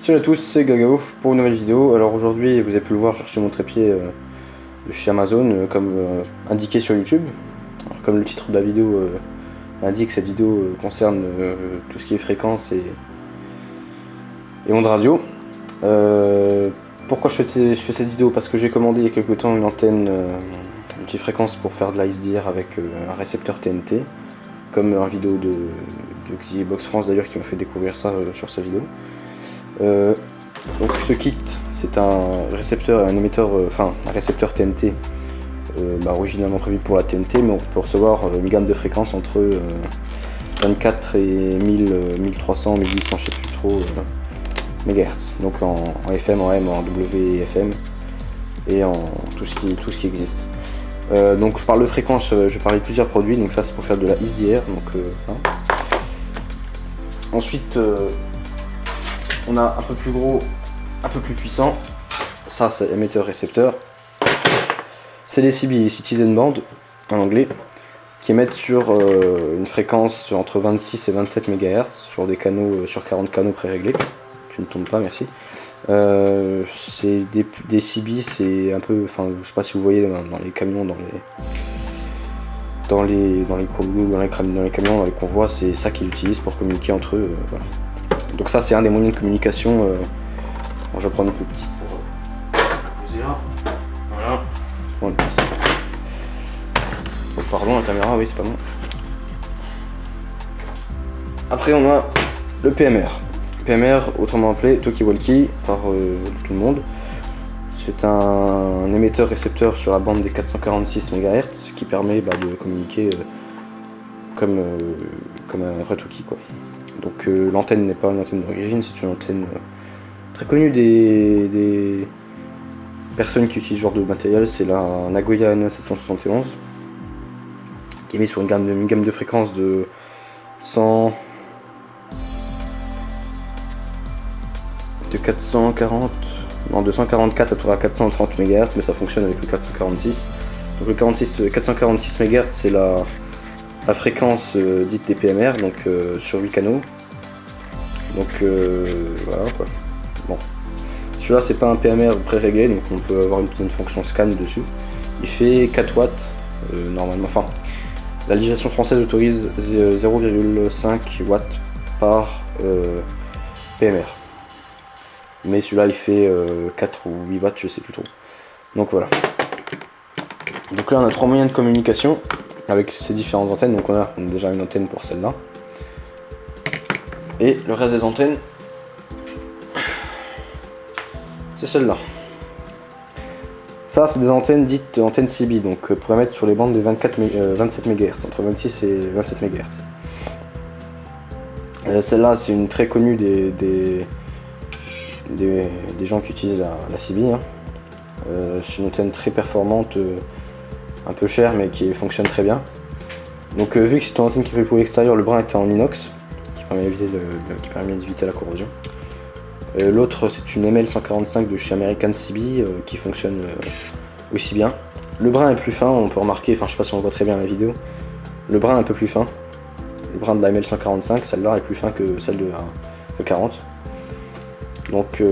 Salut à tous, c'est Gagaouf pour une nouvelle vidéo. Alors aujourd'hui, vous avez pu le voir, j'ai reçu mon trépied de chez Amazon, comme indiqué sur YouTube. Alors, comme le titre de la vidéo indique, cette vidéo concerne tout ce qui est fréquence et ondes radio. Pourquoi je fais cette vidéo? Parce que j'ai commandé il y a quelques temps une antenne multifréquence pour faire de la SDR avec un récepteur TNT, comme un vidéo de Xbox France d'ailleurs qui m'a fait découvrir ça sur sa vidéo. Donc ce kit, c'est un récepteur, un émetteur, un récepteur TNT originalement prévu pour la TNT, mais on peut recevoir une gamme de fréquences entre 24 et 1300, 1800, je sais plus trop, MHz. Donc en FM, en M, en WFM et en tout ce qui existe. Donc je parle de fréquence, je vais parler de plusieurs produits, donc ça c'est pour faire de la SDR. Ensuite, on a un peu plus gros, un peu plus puissant. Ça c'est émetteur-récepteur. C'est les CB, Citizen Band en anglais, qui émettent sur une fréquence entre 26 et 27 MHz sur des canaux, sur 40 canaux préréglés. Tu ne tombes pas, merci. C'est des CB, c'est un peu, je sais pas si vous voyez dans les camions, dans les camions, dans les convois, c'est ça qu'ils utilisent pour communiquer entre eux. Voilà. Donc ça c'est un des moyens de communication. Bon, je vais prendre une plus petite pour poser là. Voilà. Bon, oh, pardon, la caméra, oui c'est pas bon. Après on a le PMR. PMR, autrement appelé talkie-walkie par tout le monde. C'est un émetteur-récepteur sur la bande des 446 MHz qui permet de communiquer comme un vrai talkie, quoi. Donc l'antenne n'est pas une antenne d'origine, c'est une antenne très connue des personnes qui utilisent ce genre de matériel. C'est la Nagoya NA771 qui est mise sur une gamme de fréquences de 244 à 430 MHz, mais ça fonctionne avec le 446. Donc le 446 MHz, c'est la fréquence dite des PMR, donc sur 8 canaux. Donc voilà quoi. Bon, celui-là c'est pas un PMR pré-réglé, donc on peut avoir une fonction scan dessus. Il fait 4 watts normalement. Enfin, la législation française autorise 0,5 watts par PMR. Mais celui-là il fait 4 ou 8 watts, je sais plus trop. Donc voilà. Donc là on a 3 moyens de communication avec ces différentes antennes. Donc on a déjà une antenne pour celle-là. Et le reste des antennes, c'est celle-là. Ça c'est des antennes dites antennes CB, donc pour émettre sur les bandes de 27 MHz, entre 26 et 27 MHz. Celle-là c'est une très connue des gens qui utilisent la CB. C'est une antenne très performante, un peu chère mais qui fonctionne très bien. Donc vu que c'est une antenne qui est faite pour l'extérieur, le brin est en inox qui permet d'éviter la corrosion. L'autre c'est une ML145 de chez American CB qui fonctionne aussi bien. Le brin est plus fin, on peut remarquer, je sais pas si on voit très bien la vidéo, le brin est un peu plus fin. Le brin de la ML145, celle-là est plus fin que celle de la 40. Donc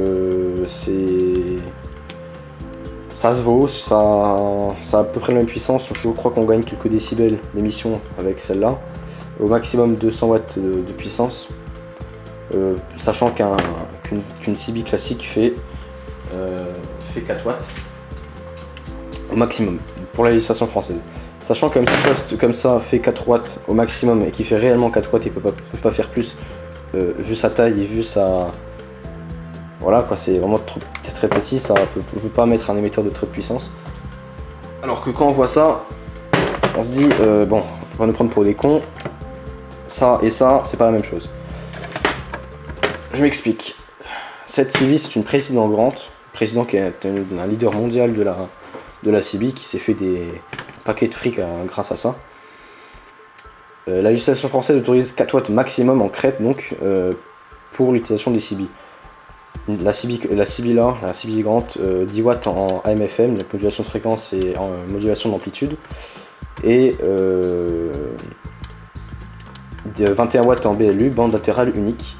ça se vaut, ça a à peu près la même puissance. Je crois qu'on gagne quelques décibels d'émission avec celle-là, au maximum 200 watts de puissance, sachant qu'une CB classique fait 4 watts au maximum pour la législation française. Sachant qu'un petit poste comme ça fait 4 watts au maximum et qui fait réellement 4 watts et peut pas faire plus, vu sa taille et vu sa... Voilà quoi, c'est vraiment très petit, ça on peut pas mettre un émetteur de très puissance. Alors que quand on voit ça, on se dit bon, faut pas nous prendre pour des cons. Ça et ça, c'est pas la même chose. Je m'explique. Cette CB, c'est une président Grant, président qui est un leader mondial de la CB, qui s'est fait des paquets de fric grâce à ça. La législation française autorise 4 watts maximum en crête, donc pour l'utilisation des CB. La CB Grant, 10 watts en AM/FM, la modulation de fréquence et en modulation d'amplitude, et 21 watts en BLU, bande latérale unique,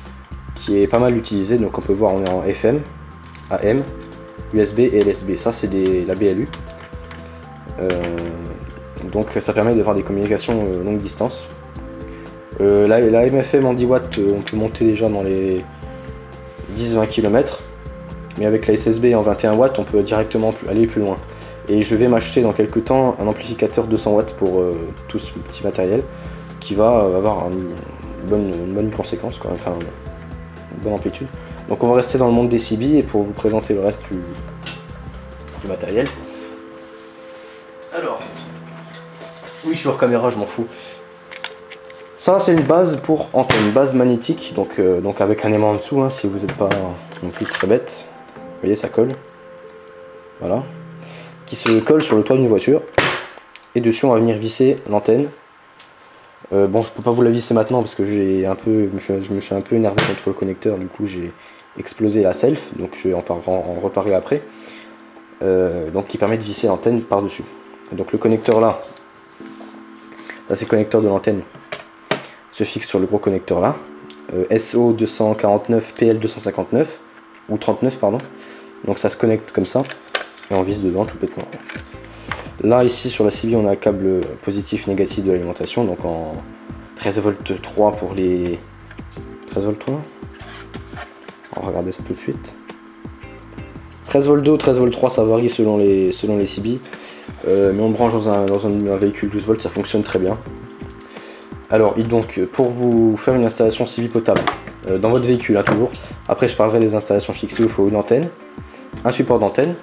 qui est pas mal utilisé. Donc on peut voir, on est en FM, AM, USB et LSB. Ça c'est la BLU. Donc ça permet d'avoir des communications longue distance. La MFM en 10 watts, on peut monter déjà dans les 10-20 km. Mais avec la SSB en 21 watts, on peut directement aller plus loin. Et je vais m'acheter dans quelques temps un amplificateur 200 watts pour tout ce petit matériel qui va avoir une bonne conséquence, quoi, enfin une bonne amplitude. Donc on va rester dans le monde des CB et pour vous présenter le reste du matériel. Alors, oui, je suis hors caméra, je m'en fous. Ça c'est une base pour antenne, une base magnétique, donc avec un aimant en dessous, hein, si vous n'êtes pas non plus très bête. Vous voyez, ça colle. Voilà. Qui se colle sur le toit d'une voiture. Et dessus, on va venir visser l'antenne. Bon, je peux pas vous la visser maintenant parce que je me suis un peu énervé contre le connecteur. Du coup, j'ai explosé la self. Donc, je vais en reparler après. Donc, qui permet de visser l'antenne par-dessus. Donc, le connecteur là c'est le connecteur de l'antenne, se fixe sur le gros connecteur là. SO249 PL259 ou 39 pardon. Donc ça se connecte comme ça et on visse dedans tout bêtement. Là ici sur la CB on a un câble positif négatif de l'alimentation, donc en 13 volts 3 pour les 13 volts 3. On va regarder ça tout de suite. 13 volts 2 ou 13 volts 3 ça varie selon les CB, mais on branche dans un véhicule 12 volts, ça fonctionne très bien. Alors donc pour vous faire une installation CB potable dans votre véhicule, hein, toujours. Après je parlerai des installations fixées où il faut une antenne, un support d'antenne,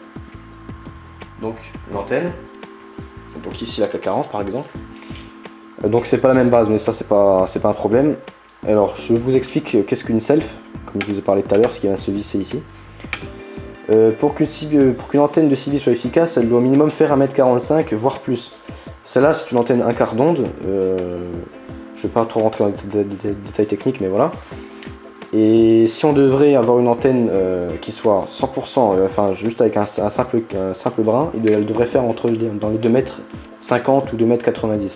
donc une antenne, donc ici la K40 par exemple. Donc c'est pas la même base, mais ça c'est pas un problème. Alors je vous explique qu'est-ce qu'une self, comme je vous ai parlé tout à l'heure, ce qui va se visser ici. Pour qu'une antenne de CB soit efficace, elle doit au minimum faire 1,45 m voire plus. Celle-là c'est une antenne 1/4 d'onde. Je ne vais pas trop rentrer dans les détails techniques, mais voilà. Et si on devrait avoir une antenne qui soit 100%, enfin juste avec un simple brin, elle devrait faire dans les 2,50 m ou 2,90 m.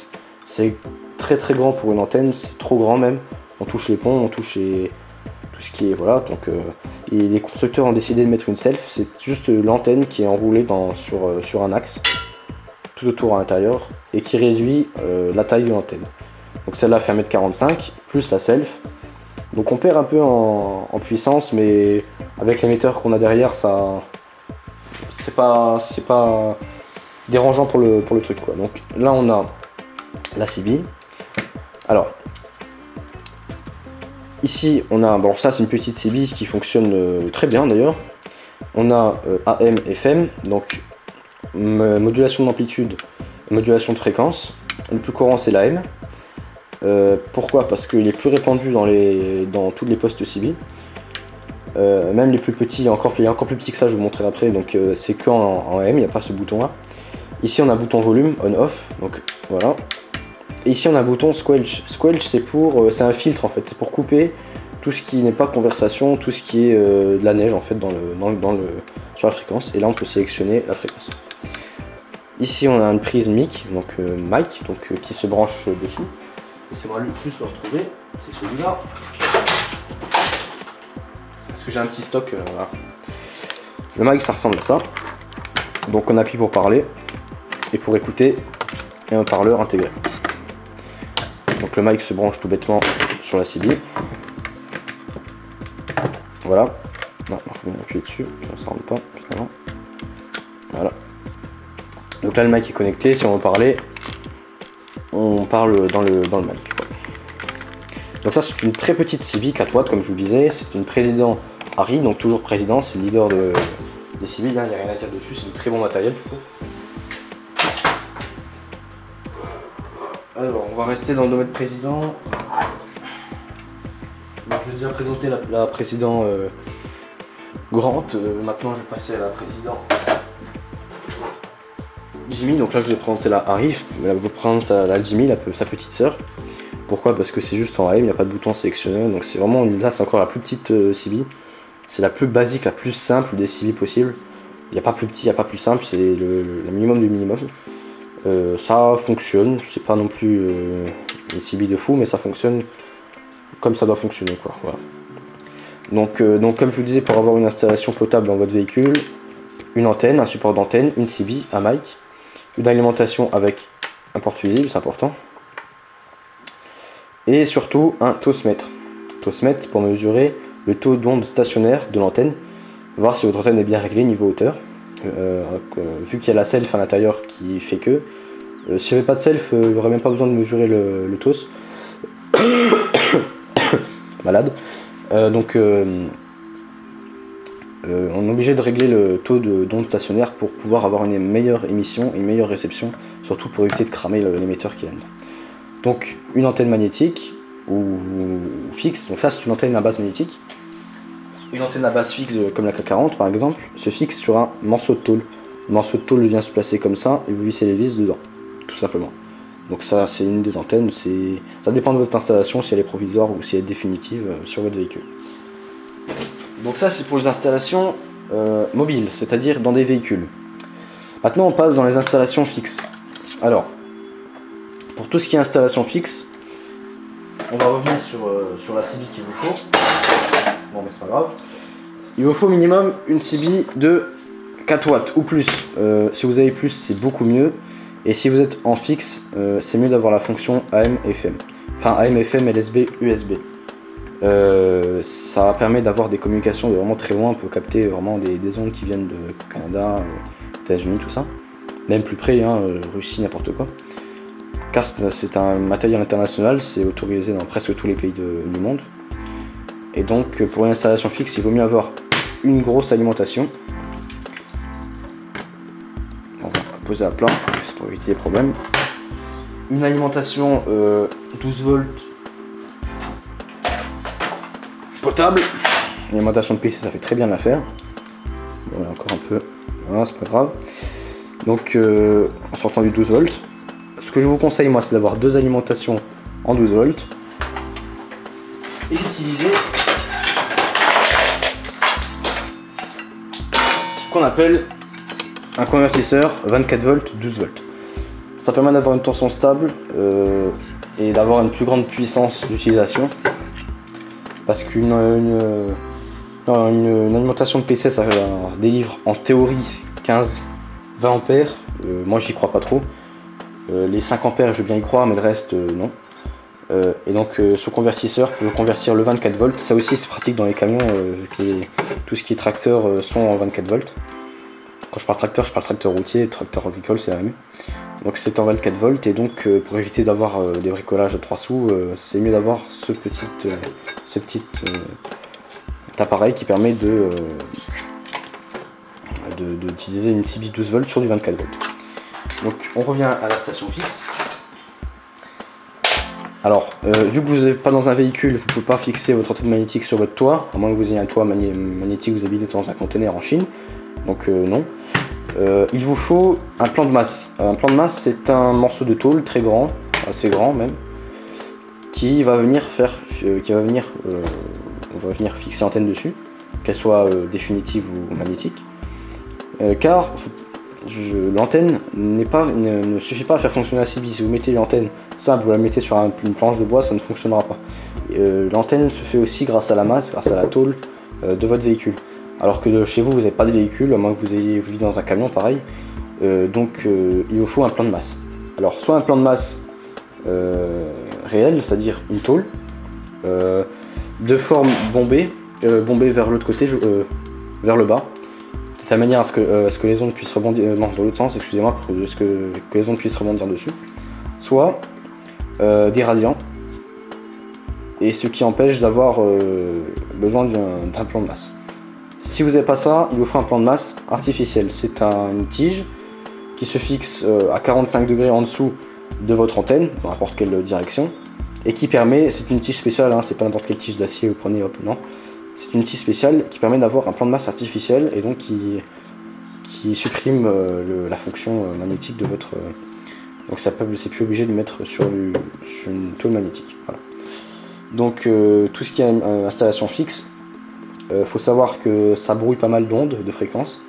C'est très très grand pour une antenne, c'est trop grand même. On touche les ponts, on touche tout ce qui est, voilà. Donc, et les constructeurs ont décidé de mettre une self, c'est juste l'antenne qui est enroulée sur un axe, tout autour à l'intérieur, et qui réduit la taille de l'antenne. Donc celle-là fait 1,45 m, plus la self. Donc on perd un peu en puissance, mais avec l'émetteur qu'on a derrière, ça c'est pas dérangeant pour le truc, quoi. Donc là on a la CB. Alors ici on a, bon ça c'est une petite CB qui fonctionne très bien d'ailleurs. On a AM, FM, donc modulation d'amplitude, modulation de fréquence. Le plus courant c'est l'AM. Pourquoi? Parce qu'il est plus répandu dans tous les postes CB. Même les plus petits, il est encore plus petit que ça, je vous montrerai après. Donc c'est qu'en AM, il n'y a pas ce bouton là. Ici on a un bouton volume, on-off, donc voilà. Et ici on a un bouton squelch. Squelch c'est un filtre en fait, c'est pour couper tout ce qui n'est pas conversation, tout ce qui est de la neige en fait sur la fréquence. Et là on peut sélectionner la fréquence. Ici on a une prise mic, donc mic, qui se branche dessus. Laissez-moi juste le retrouver, c'est celui-là. Parce que j'ai un petit stock. Voilà. Le mic ça ressemble à ça. Donc on appuie pour parler et pour écouter, et un parleur intégré. Donc le mic se branche tout bêtement sur la CB. Voilà. Non, il faut bien appuyer dessus, ça ne rentre pas, finalement. Voilà. Donc là le mic est connecté, si on veut parler, on parle dans le mic, quoi. Donc ça c'est une très petite CB 4 watts comme je vous disais, c'est une président Harry, donc toujours président, c'est le leader des CB, là il n'y a rien à dire dessus, c'est du très bon matériel du coup. Alors on va rester dans le domaine président. Donc, je vais déjà présenter la président Grant, maintenant je vais passer à la président Jimmy. Donc là je vais présenter la Harry, je vais prendre la Jimmy, sa petite sœur. Pourquoi? Parce que c'est juste en AM, il n'y a pas de bouton sélectionneur, donc c'est vraiment, là c'est encore la plus petite CB. C'est la plus basique, la plus simple des CB possibles. Il n'y a pas plus petit, il n'y a pas plus simple, c'est le minimum du minimum. Ça fonctionne, c'est pas non plus une CB de fou, mais ça fonctionne comme ça doit fonctionner, quoi. Voilà. Donc comme je vous disais, pour avoir une installation potable dans votre véhicule, une antenne, un support d'antenne, une CB, un mic, une alimentation avec un porte-fusible, c'est important, et surtout un tosmètre. Tosmètre pour mesurer le taux d'onde stationnaire de l'antenne, voir si votre antenne est bien réglée niveau hauteur. Vu qu'il y a la self à l'intérieur qui fait que, s'il n'y avait pas de self, il n'y aurait même pas besoin de mesurer le TOS. Malade. On est obligé de régler le taux d'onde stationnaire pour pouvoir avoir une meilleure émission, une meilleure réception, surtout pour éviter de cramer l'émetteur qui est là. Donc une antenne magnétique ou fixe, donc ça c'est une antenne à base magnétique. Une antenne à base fixe comme la K40 par exemple se fixe sur un morceau de tôle. Le morceau de tôle vient se placer comme ça et vous vissez les vis dedans, tout simplement. Donc ça c'est une des antennes, ça dépend de votre installation, si elle est provisoire ou si elle est définitive sur votre véhicule. Donc ça c'est pour les installations mobiles, c'est-à-dire dans des véhicules. Maintenant on passe dans les installations fixes. Alors, pour tout ce qui est installation fixe, on va revenir sur la CB qu'il vous faut. Bon mais c'est pas grave. Il vous faut minimum une CB de 4 watts ou plus. Si vous avez plus c'est beaucoup mieux. Et si vous êtes en fixe, c'est mieux d'avoir la fonction AM-FM. Enfin AM-FM, LSB, USB. Ça permet d'avoir des communications de vraiment très loin. On peut capter vraiment des ondes qui viennent de Canada, États-Unis, tout ça. Même plus près, hein, Russie, n'importe quoi. Car c'est un matériel international, c'est autorisé dans presque tous les pays du monde. Et donc pour une installation fixe, il vaut mieux avoir une grosse alimentation. On va poser à plat pour éviter les problèmes. Une alimentation 12 volts potable. L'alimentation de PC ça fait très bien l'affaire. Voilà, encore un peu, voilà, c'est pas grave. Donc en sortant du 12 volts. Ce que je vous conseille moi c'est d'avoir deux alimentations en 12 volts et d'utiliser ce qu'on appelle un convertisseur 24 volts 12 volts. Ça permet d'avoir une tension stable et d'avoir une plus grande puissance d'utilisation parce qu'une alimentation de PC ça délivre en théorie 15-20 ampères. Moi j'y crois pas trop. Les 5 ampères je veux bien y croire mais le reste non. Et donc ce convertisseur peut convertir le 24 volts, ça aussi c'est pratique dans les camions vu que tout ce qui est tracteur sont en 24 volts. Quand je parle tracteur routier, tracteur agricole c'est la même. Donc c'est en 24 volts et donc pour éviter d'avoir des bricolages de 3 sous, c'est mieux d'avoir ce petit appareil qui permet d'utiliser une CB 12 volts sur du 24 volts. Donc on revient à la station fixe. Alors, vu que vous n'êtes pas dans un véhicule, vous ne pouvez pas fixer votre antenne magnétique sur votre toit, à moins que vous ayez un toit magnétique, vous habitez dans un conteneur en Chine. Donc non. Il vous faut un plan de masse. Un plan de masse, c'est un morceau de tôle très grand, assez grand même, qui va venir on va venir fixer l'antenne dessus, qu'elle soit définitive ou magnétique. Car l'antenne ne suffit pas à faire fonctionner la CB. Si vous mettez l'antenne simple, vous la mettez sur une planche de bois, ça ne fonctionnera pas. L'antenne se fait aussi grâce à la masse, grâce à la tôle de votre véhicule. Alors que chez vous, vous n'avez pas de véhicule, à moins que vous vivez dans un camion pareil. Donc il vous faut un plan de masse. Alors soit un plan de masse réel, c'est-à-dire une tôle, de forme bombée, bombée vers l'autre côté, vers le bas, de telle manière à ce que les ondes puissent rebondir, non dans l'autre sens, excusez-moi, que les ondes puissent rebondir dessus. Soit des radians, et ce qui empêche d'avoir besoin d'un plan de masse. Si vous n'avez pas ça, il vous faut un plan de masse artificiel. C'est une tige qui se fixe à 45 degrés en dessous de votre antenne, dans n'importe quelle direction, et qui permet, c'est une tige spéciale, hein, c'est pas n'importe quelle tige d'acier, vous prenez hop, non. C'est une tige spéciale qui permet d'avoir un plan de masse artificiel et donc qui supprime la fonction magnétique de votre... donc c'est plus obligé de mettre sur une tôle magnétique. Voilà. Donc tout ce qui est installation fixe, faut savoir que ça brouille pas mal d'ondes, de fréquences.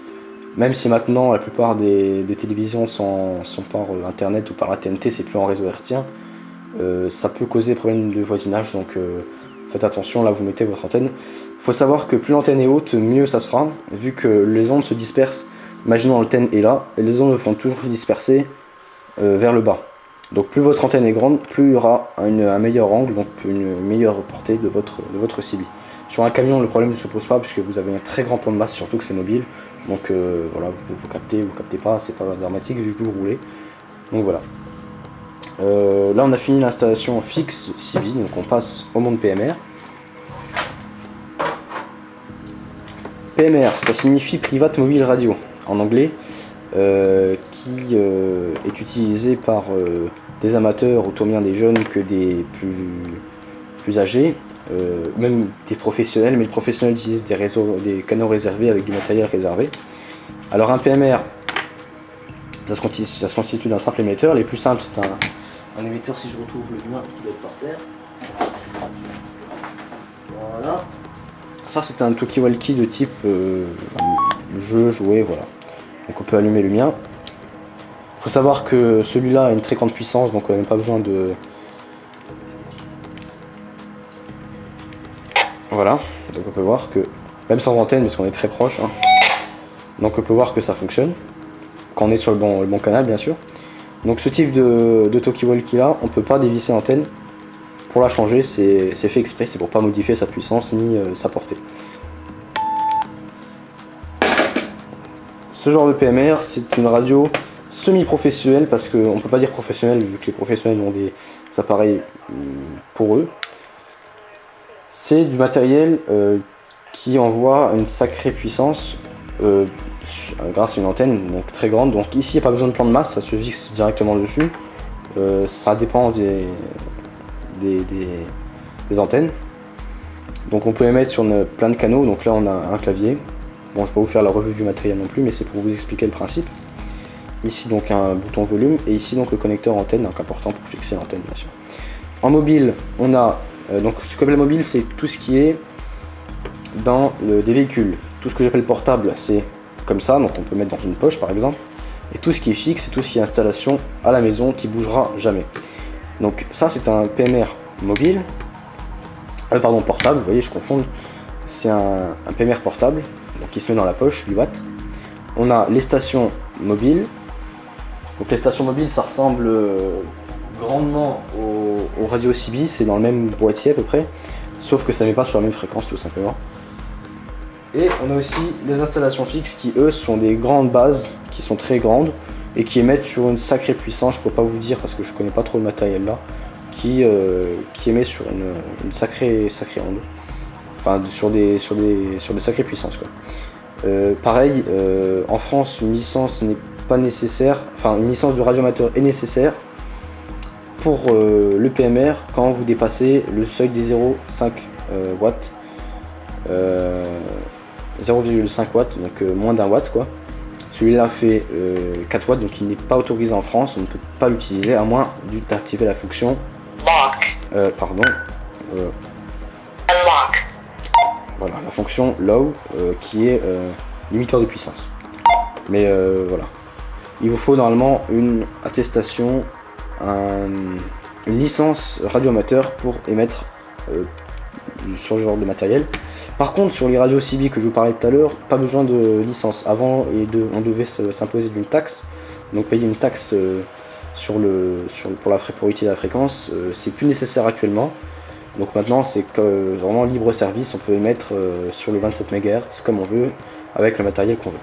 Même si maintenant la plupart des télévisions sont par internet ou par la TNT, c'est plus en réseau hertzien, ça peut causer des problèmes de voisinage. Donc faites attention, là vous mettez votre antenne. Il faut savoir que plus l'antenne est haute, mieux ça sera, vu que les ondes se dispersent. Imaginons l'antenne est là, et les ondes vont toujours se disperser vers le bas. Donc plus votre antenne est grande, plus il y aura un meilleur angle, donc une meilleure portée de votre CB. Sur un camion, le problème ne se pose pas, puisque vous avez un très grand plan de masse, surtout que c'est mobile. Donc voilà, vous captez, vous captez pas, c'est pas dramatique vu que vous roulez. Donc voilà. Là on a fini l'installation fixe CB, donc on passe au monde PMR. PMR, ça signifie Private Mobile Radio en anglais, qui est utilisé par des amateurs autant bien des jeunes que des plus âgés, même des professionnels, mais les professionnels utilisent des canaux réservés avec du matériel réservé. Alors un PMR, ça se constitue d'un simple émetteur. Les plus simples, c'est un émetteur, si je retrouve le mien qui doit être par terre. Voilà. Ça c'est un talkie-walkie de type jeu, jouet, voilà. Donc on peut allumer le mien. Il faut savoir que celui-là a une très grande puissance, donc on n'a même pas besoin de... Voilà, donc on peut voir que, même sans antenne, parce qu'on est très proche, hein, donc on peut voir que ça fonctionne, quand on est sur le bon canal bien sûr. Donc ce type de talkie-walkie là, on ne peut pas dévisser l'antenne. Pour la changer, c'est fait exprès, c'est pour pas modifier sa puissance ni sa portée. Ce genre de PMR, c'est une radio semi-professionnelle, parce qu'on ne peut pas dire professionnelle vu que les professionnels ont des appareils pour eux. C'est du matériel qui envoie une sacrée puissance grâce à une antenne donc très grande. Donc ici il n'y a pas besoin de plan de masse, ça se fixe directement dessus. Ça dépend des antennes. Donc on peut émettre sur plein de canaux. Donc là on a un clavier. Bon, je ne vais pas vous faire la revue du matériel non plus, mais c'est pour vous expliquer le principe. Ici donc un bouton volume et ici donc le connecteur antenne, donc important pour fixer l'antenne bien sûr. En mobile, on a donc ce que j'appelle mobile, c'est tout ce qui est dans des véhicules. Tout ce que j'appelle portable, c'est comme ça, donc on peut mettre dans une poche par exemple. Et tout ce qui est fixe, c'est tout ce qui est installation à la maison qui bougera jamais. Donc ça c'est un PMR mobile, pardon portable, vous voyez je confonds. C'est un PMR portable donc qui se met dans la poche, 8 watts. On a les stations mobiles. Donc les stations mobiles ça ressemble grandement aux radios CB, c'est dans le même boîtier à peu près, sauf que ça ne met pas sur la même fréquence tout simplement. Et on a aussi les installations fixes qui eux sont des grandes bases qui sont très grandes et qui émettent sur une sacrée puissance, je peux pas vous dire parce que je connais pas trop le matériel là, qui émet sur une sacrée onde, enfin sur des sacrées puissances quoi. Pareil, en France une licence n'est pas nécessaire, enfin une licence de radioamateur est nécessaire pour le PMR quand vous dépassez le seuil des 0,5 watts, 0,5 watts, donc moins d'un watt quoi. Celui-là fait 4 watts, donc il n'est pas autorisé en France, on ne peut pas l'utiliser à moins d'activer la fonction voilà, la fonction low qui est limiteur de puissance. Mais voilà, il vous faut normalement une attestation, une licence radioamateur pour émettre sur ce genre de matériel. Par contre, sur les radios CB que je vous parlais tout à l'heure, pas besoin de licence. Avant, on devait s'imposer d'une taxe, donc payer une taxe pour utiliser la fréquence. C'est plus nécessaire actuellement. Donc maintenant, c'est vraiment libre service. On peut émettre sur le 27 MHz comme on veut, avec le matériel qu'on veut.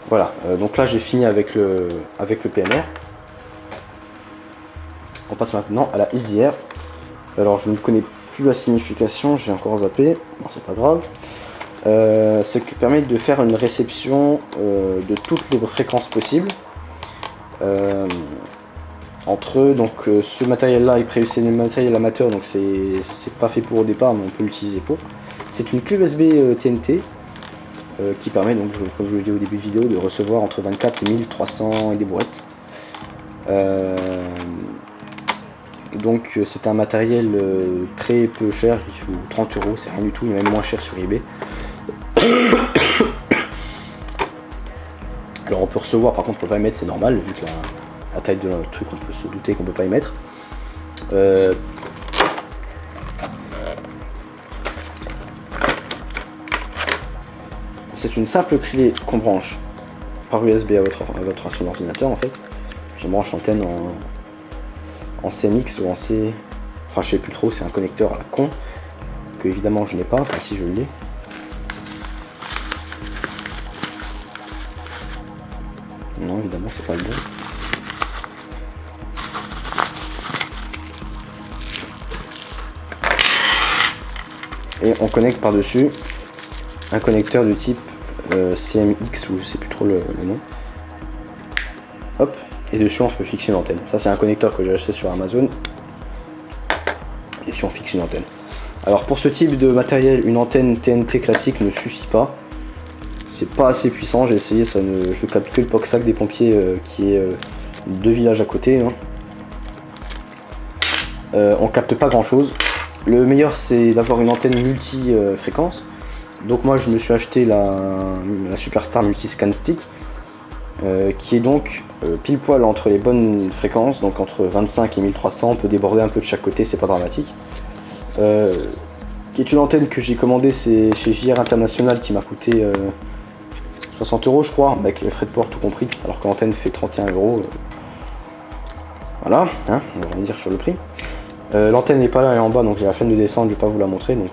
Voilà. Donc là, j'ai fini avec le PMR. On passe maintenant à la EasyAir. Alors, je ne connais plus la signification, j'ai encore zappé, bon c'est pas grave. Ce qui permet de faire une réception de toutes les fréquences possibles. Entre eux, donc ce matériel là est prévu, c'est du matériel amateur, donc c'est pas fait pour au départ, mais on peut l'utiliser pour. C'est une clé USB TNT qui permet donc, comme je vous l'ai dit au début de vidéo, de recevoir entre 24 et 1300 et des brouettes. Donc c'est un matériel très peu cher, il faut 30 €, c'est rien du tout, il est même moins cher sur eBay. Alors on peut recevoir, par contre on peut pas émettre, c'est normal, vu que la taille de notre truc on peut se douter qu'on peut pas émettre. c'est une simple clé qu'on branche par USB à son ordinateur en fait. Je branche l'antenne en CMX ou en C... Enfin je sais plus trop, c'est un connecteur à la con, que évidemment je n'ai pas, enfin si je l'ai. Non évidemment c'est pas le bon. Et on connecte par dessus un connecteur de type CMX ou je sais plus trop le nom. Hop, et dessus on peut fixer une antenne. Ça c'est un connecteur que j'ai acheté sur Amazon. Et dessus on fixe une antenne. Alors pour ce type de matériel, une antenne TNT classique ne suffit pas. C'est pas assez puissant, j'ai essayé, je ne capte que le POCSAC des pompiers qui est 2 villages à côté. Hein. On capte pas grand chose. Le meilleur c'est d'avoir une antenne multi-fréquence. Donc moi je me suis acheté la Superstar Multi-Scan Stick qui est donc pile poil entre les bonnes fréquences, donc entre 25 et 1300, on peut déborder un peu de chaque côté, c'est pas dramatique. Qui est une antenne que j'ai commandée chez JR International qui m'a coûté 60 € je crois, avec les frais de port tout compris, alors que l'antenne fait 31 €. Voilà, hein, on va rien dire sur le prix. L'antenne n'est pas là, elle est en bas, donc j'ai la flemme de descendre, je vais pas vous la montrer, donc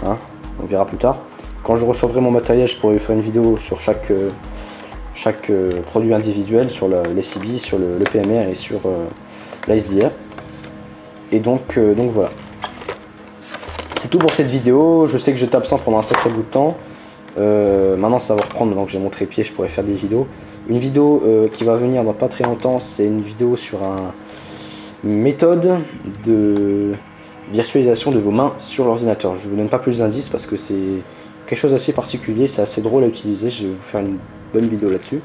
hein, on verra plus tard. Quand je recevrai mon matériel, je pourrai faire une vidéo sur chaque produit individuel, sur les CB, sur le PMR et sur la SDR. Et donc voilà. C'est tout pour cette vidéo. Je sais que j'étais absent pendant un sacré bout de temps. Maintenant ça va reprendre, maintenant que j'ai mon trépied, je pourrais faire des vidéos. Une vidéo qui va venir dans pas très longtemps, c'est une vidéo sur une méthode de virtualisation de vos mains sur l'ordinateur. Je ne vous donne pas plus d'indices parce que c'est quelque chose d'assez particulier, c'est assez drôle à utiliser, je vais vous faire une bonne vidéo là-dessus.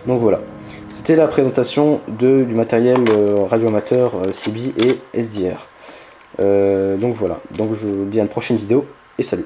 Donc voilà, c'était la présentation du matériel radioamateur CB et SDR. Donc voilà, donc je vous dis à une prochaine vidéo et salut.